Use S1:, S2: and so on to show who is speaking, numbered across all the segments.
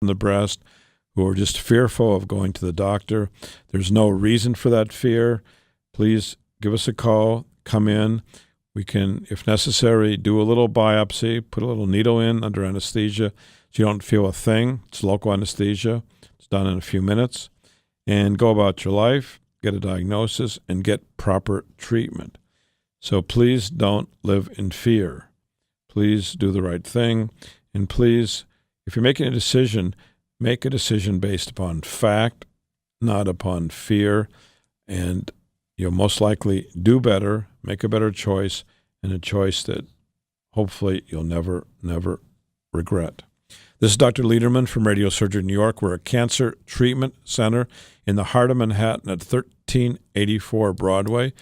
S1: the breast who are just fearful of going to the doctor. There's no reason for that fear. Please give us a call. Come in. We can, if necessary, do a little biopsy, put a little needle in under anesthesia so you don't feel a thing. It's local anesthesia. It's done in a few minutes. And go about your life, get a diagnosis, and get proper treatment. So please don't live in fear. Please do the right thing. And please, if you're making a decision, make a decision based upon fact, not upon fear. And you'll most likely do better, make a better choice, and a choice that hopefully you'll never, never regret. This is Dr. Lederman from Radiosurgery New York. We're a cancer treatment center in the heart of Manhattan at 1384 Broadway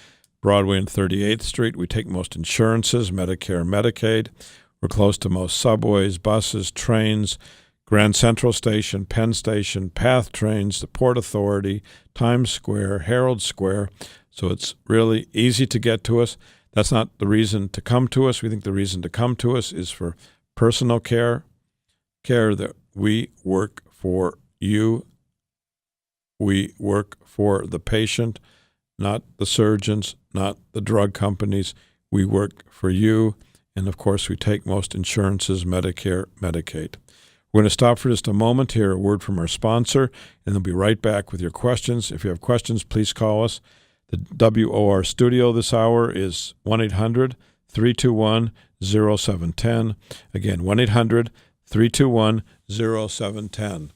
S1: and 38th Street. We take most insurances, Medicare, Medicaid. We're close to most subways, buses, trains, Grand Central Station, Penn Station, PATH trains, the Port Authority, Times Square, Herald Square. So it's really easy to get to us. That's not the reason to come to us. We think the reason to come to us is for personal care that we work for you. We work for the patient, not the surgeons, not the drug companies. We work for you. And, of course, we take most insurances, Medicare, Medicaid. We're going to stop for just a moment, hear a word from our sponsor, and then be right back with your questions. If you have questions, please call us. The WOR studio this hour is 1-800-321-0710. Again, 1-800-321-0710.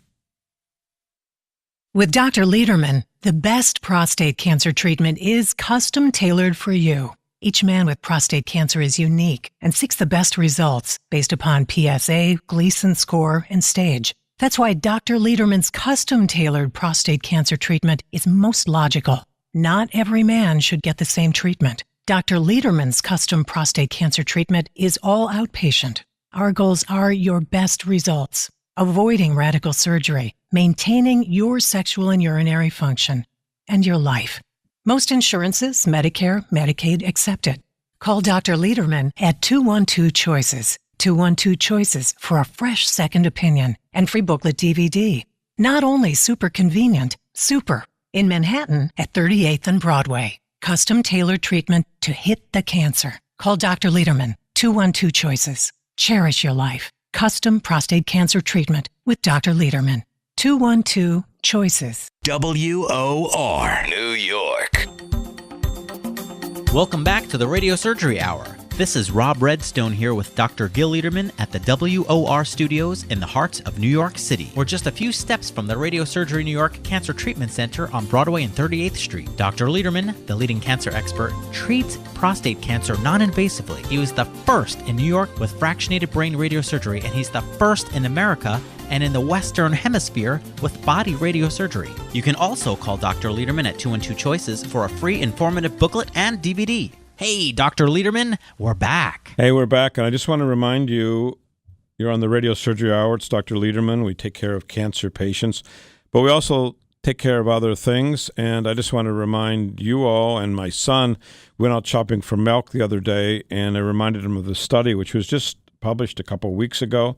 S2: With Dr. Lederman, the best prostate cancer treatment is custom tailored for you. Each man with prostate cancer is unique and seeks the best results based upon PSA, Gleason score, and stage. That's why Dr. Lederman's custom-tailored prostate cancer treatment is most logical. Not every man should get the same treatment. Dr. Lederman's custom prostate cancer treatment is all outpatient. Our goals are your best results, avoiding radical surgery, maintaining your sexual and urinary function, and your life. Most insurances, Medicare, Medicaid, accepted. Call Dr. Lederman at 212-CHOICES. 212-CHOICES for a fresh second opinion and free booklet DVD. Not only super convenient, super. In Manhattan at 38th and Broadway. Custom-tailored treatment to hit the cancer. Call Dr. Lederman, 212-CHOICES. Cherish your life. Custom prostate cancer treatment with Dr. Lederman. 212-CHOICES.
S3: WOR New York.
S4: Welcome back to the Radiosurgery Hour. This is Rob Redstone here with Dr. Gil Lederman at the WOR studios in the heart of New York City. We're just a few steps from the Radiosurgery New York Cancer Treatment Center on Broadway and 38th Street. Dr. Lederman, the leading cancer expert, treats prostate cancer non-invasively. He was the first in New York with fractionated brain radiosurgery, and he's the first in America and in the Western Hemisphere with body radiosurgery. You can also call Dr. Lederman at 212-CHOICES for a free informative booklet and DVD. Hey, Dr. Lederman, we're back.
S1: Hey, we're back, and I just want to remind you, you're on the Radiosurgery Hour. It's Dr. Lederman. We take care of cancer patients, but we also take care of other things, and I just want to remind you all, and my son went out shopping for milk the other day, and I reminded him of the study, which was just published a couple of weeks ago,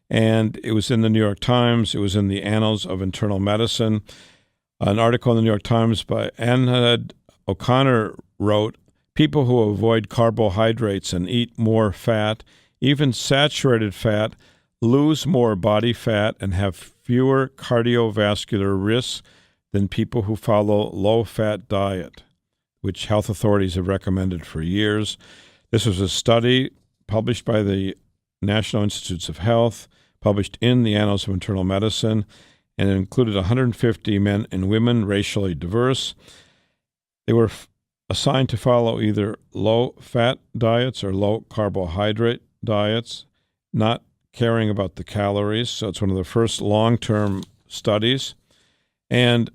S1: and it was in the New York Times. It was in the Annals of Internal Medicine. An article in the New York Times by Anhed O'Connor wrote, people who avoid carbohydrates and eat more fat, even saturated fat, lose more body fat and have fewer cardiovascular risks than people who follow low-fat diet, which health authorities have recommended for years. This was a study published by the National Institutes of Health, published in the Annals of Internal Medicine, and it included 150 men and women, racially diverse. They were assigned to follow either low-fat diets or low-carbohydrate diets, not caring about the calories. So it's one of the first long-term studies. And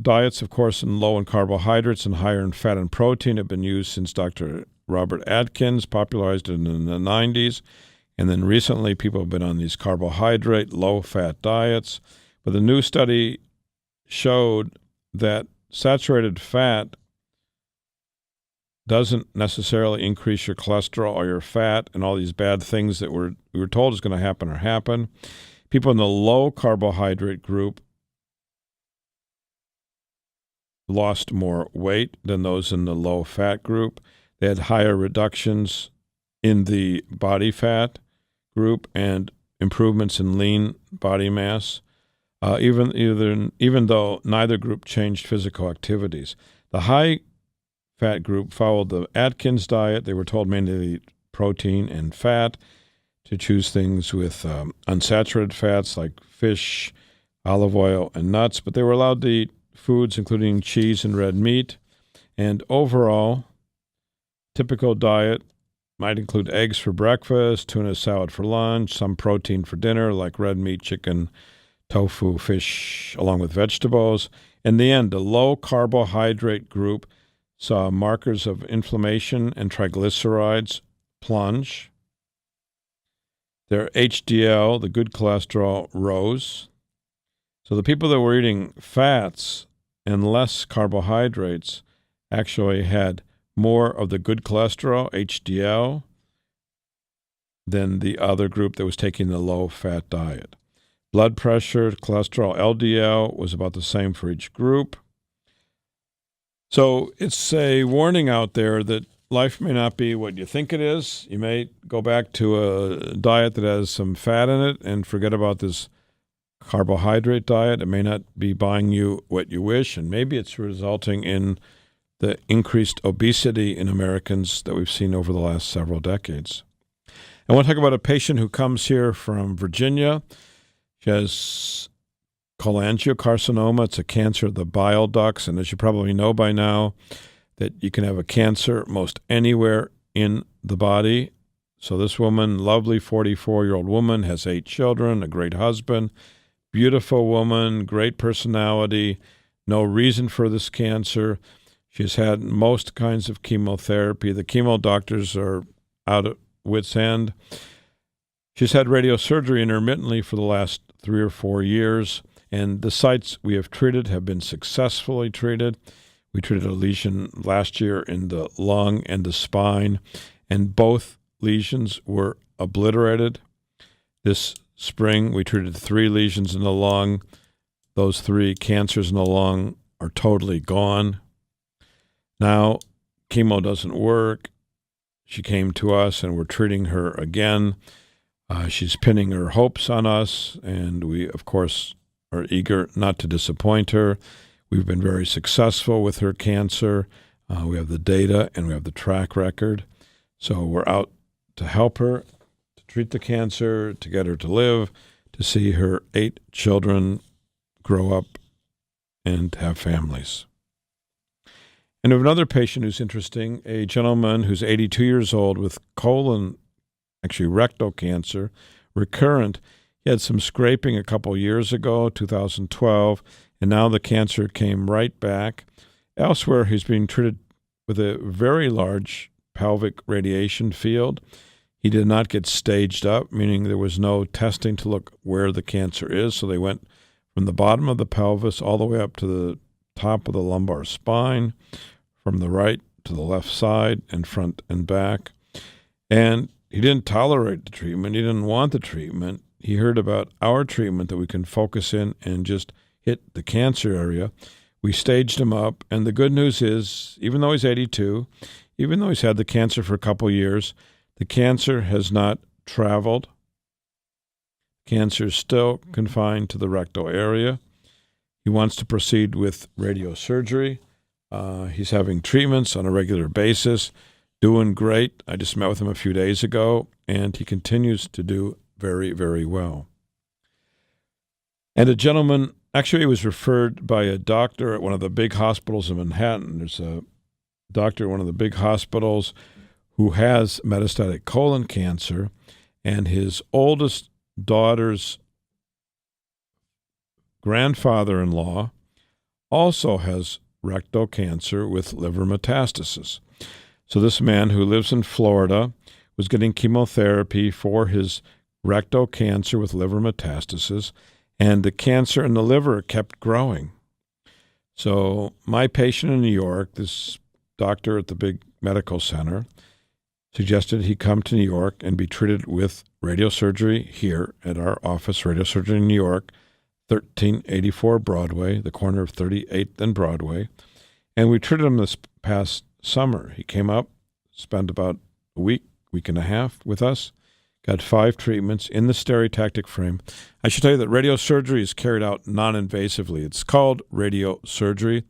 S1: diets, of course, low in carbohydrates and higher in fat and protein have been used since Dr. Robert Atkins popularized it in the 90s. And then recently, people have been on these carbohydrate, low-fat diets. But the new study showed that saturated fat doesn't necessarily increase your cholesterol or your fat and all these bad things that we were told is going to happen or happen. People in the low carbohydrate group lost more weight than those in the low fat group. They had higher reductions in the body fat group and improvements in lean body mass, even though neither group changed physical activities. The high fat group followed the Atkins diet. They were told mainly to eat protein and fat, to choose things with unsaturated fats like fish, olive oil, and nuts, but they were allowed to eat foods including cheese and red meat. And overall, typical diet might include eggs for breakfast, tuna salad for lunch, some protein for dinner like red meat, chicken, tofu, fish, along with vegetables. In the end, the low carbohydrate group saw markers of inflammation and triglycerides plunge. Their HDL, the good cholesterol, rose. So the people that were eating fats and less carbohydrates actually had more of the good cholesterol, HDL, than the other group that was taking the low-fat diet. Blood pressure, cholesterol, LDL was about the same for each group. So it's a warning out there that life may not be what you think it is. You may go back to a diet that has some fat in it and forget about this carbohydrate diet. It may not be buying you what you wish, and maybe it's resulting in the increased obesity in Americans that we've seen over the last several decades. I want to talk about a patient who comes here from Virginia. She has cholangiocarcinoma. It's a cancer of the bile ducts, and as you probably know by now, that you can have a cancer most anywhere in the body. So this woman, lovely 44-year-old woman, has 8 children, a great husband, beautiful woman, great personality, no reason for this cancer. She's had most kinds of chemotherapy. The chemo doctors are out at wit's end. She's had radiosurgery intermittently for the last 3 or 4 years, and the sites we have treated have been successfully treated. We treated a lesion last year in the lung and the spine, and both lesions were obliterated. This spring, we treated 3 lesions in the lung. Those 3 cancers in the lung are totally gone. Now, chemo doesn't work. She came to us, and we're treating her again. She's pinning her hopes on us, and we, of course, are eager not to disappoint her. We've been very successful with her cancer. We have the data, and we have the track record. So we're out to help her, to treat the cancer, to get her to live, to see her 8 children grow up and have families. And we have another patient who's interesting, a gentleman who's 82 years old with rectal cancer, recurrent. He had some scraping a couple years ago, 2012, and now the cancer came right back. Elsewhere, he's being treated with a very large pelvic radiation field. He did not get staged up, meaning there was no testing to look where the cancer is. So they went from the bottom of the pelvis all the way up to the top of the lumbar spine, from the right to the left side and front and back. And he didn't tolerate the treatment. He didn't want the treatment. He heard about our treatment that we can focus in and just hit the cancer area. We staged him up, and the good news is, even though he's 82, even though he's had the cancer for a couple years, the cancer has not traveled. Cancer is still confined to the rectal area. He wants to proceed with radiosurgery. He's having treatments on a regular basis, doing great. I just met with him a few days ago, and he continues to do very, very well. And a gentleman, actually, he was referred by a doctor at one of the big hospitals in Manhattan. There's a doctor at one of the big hospitals who has metastatic colon cancer, and his oldest daughter's grandfather-in-law also has rectal cancer with liver metastasis. So this man who lives in Florida was getting chemotherapy for his rectal cancer with liver metastasis, and the cancer in the liver kept growing. So my patient in New York, this doctor at the big medical center, suggested he come to New York and be treated with radiosurgery here at our office, Radiosurgery in New York, 1384 Broadway, the corner of 38th and Broadway. And we treated him this past summer. He came up, spent about a week and a half with us, got 5 treatments in the stereotactic frame. I should tell you that radiosurgery is carried out non-invasively. It's called radiosurgery.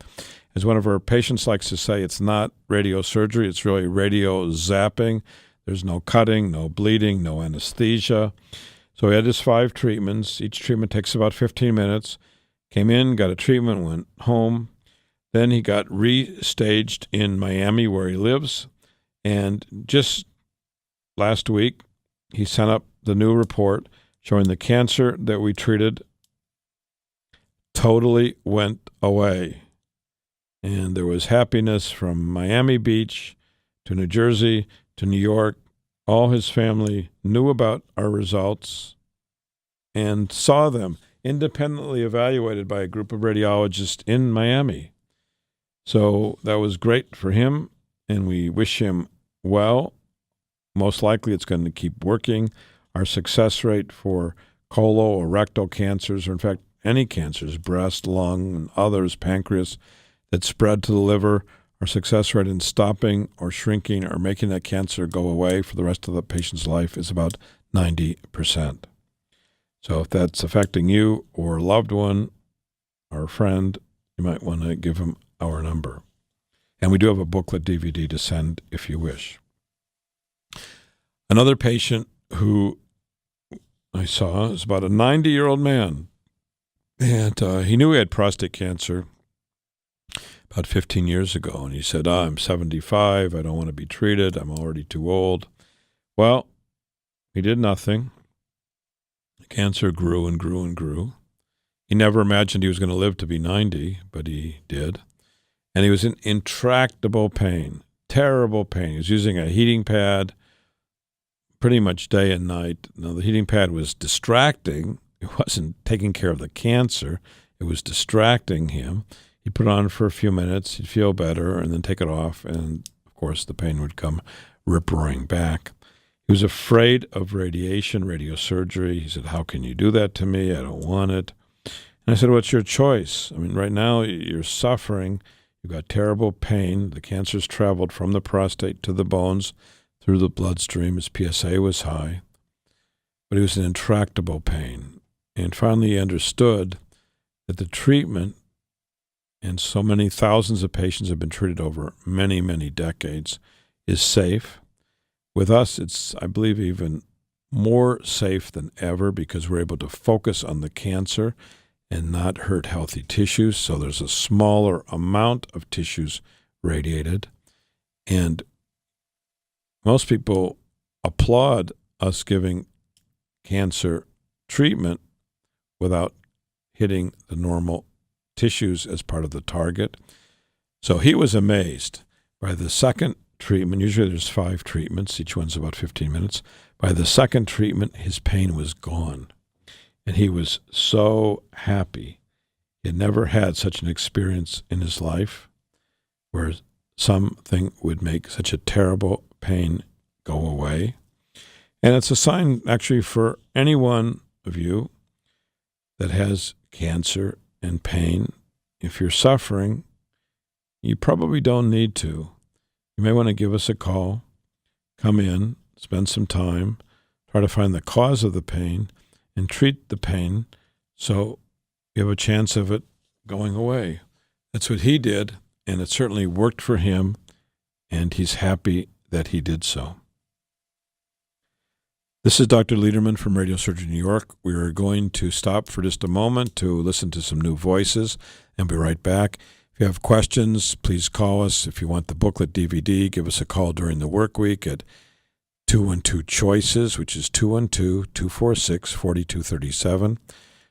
S1: As one of our patients likes to say, it's not radiosurgery, it's really radio zapping. There's no cutting, no bleeding, no anesthesia. So he had his 5 treatments. Each treatment takes about 15 minutes. Came in, got a treatment, went home. Then he got restaged in Miami where he lives. And just last week, he sent up the new report showing the cancer that we treated totally went away. And there was happiness from Miami Beach to New Jersey to New York. All his family knew about our results and saw them independently evaluated by a group of radiologists in Miami. So that was great for him, and we wish him well. Most likely it's going to keep working. Our success rate for colorectal cancers, or in fact any cancers, breast, lung, and others, pancreas, that spread to the liver, our success rate in stopping or shrinking or making that cancer go away for the rest of the patient's life is about 90%. So if that's affecting you or a loved one or a friend, you might want to give them our number. And we do have a booklet DVD to send if you wish. Another patient who I saw is about a 90-year-old man. And he knew he had prostate cancer about 15 years ago. And he said, I'm 75. I don't want to be treated. I'm already too old. Well, he did nothing. The cancer grew and grew and grew. He never imagined he was going to live to be 90, but he did. And he was in intractable pain, terrible pain. He was using a heating pad pretty much day and night. Now, the heating pad was distracting. It wasn't taking care of the cancer. It was distracting him. He'd put it on for a few minutes. He'd feel better and then take it off. And, of course, the pain would come rip-roaring back. He was afraid of radiation, radiosurgery. He said, how can you do that to me? I don't want it. And I said, what's your choice? I mean, right now you're suffering. You've got terrible pain. The cancer's traveled from the prostate to the bones through the bloodstream. His PSA was high. But he was in intractable pain. And finally he understood that the treatment, and so many thousands of patients have been treated over many, many decades, is safe. With us, it's, I believe, even more safe than ever because we're able to focus on the cancer and not hurt healthy tissues. So there's a smaller amount of tissues radiated. And most people applaud us giving cancer treatment without hitting the normal tissues as part of the target. So he was amazed. By the second treatment, usually there's 5 treatments, each one's about 15 minutes. By the second treatment, his pain was gone. And he was so happy. He had never had such an experience in his life where something would make such a terrible pain go away. And it's a sign, actually, for any one of you that has cancer and pain. If you're suffering, you probably don't need to. You may want to give us a call, come in, spend some time, try to find the cause of the pain, and treat the pain so you have a chance of it going away. That's what he did, and it certainly worked for him, and he's happy that he did so. This is Dr. Lederman from Radiosurgery New York. We are going to stop for just a moment to listen to some new voices and be right back. If you have questions, please call us. If you want the booklet DVD, give us a call during the work week at 212-CHOICES, which is 212-246-4237.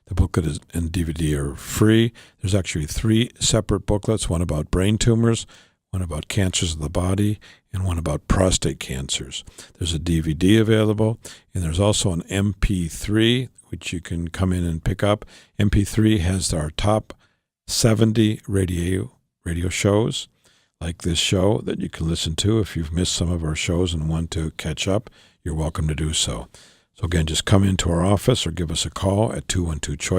S1: The booklet and DVD are free. There's actually 3 separate booklets, one about brain tumors, one about cancers of the body, and one about prostate cancers. There's a DVD available, and there's also an MP3, which you can come in and pick up. MP3 has our top 70 radio shows, like this show, that you can listen to. If you've missed some of our shows and want to catch up, you're welcome to do so. So again, just come into our office or give us a call at 212-CHOICE.